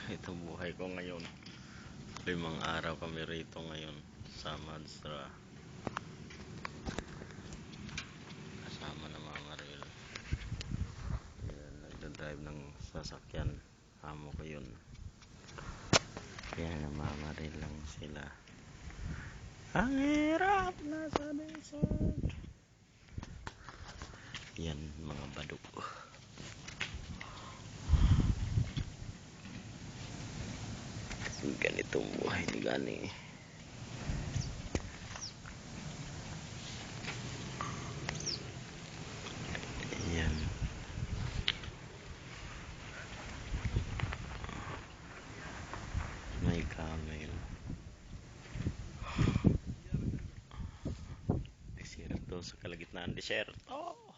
Ito buhay ko ngayon. 5 araw kami rito ngayon sa Madsra. Kasama na Mama Ril. Yan, nagdadrive ng sasakyan. Amo ko yun. Kaya na Mama Ril lang sila. Ang hirap na sa desert. Yan mga baduk. Ganitong buhay ni Gani. Yan. May camel. Desierto sa kalagitnaan desierto.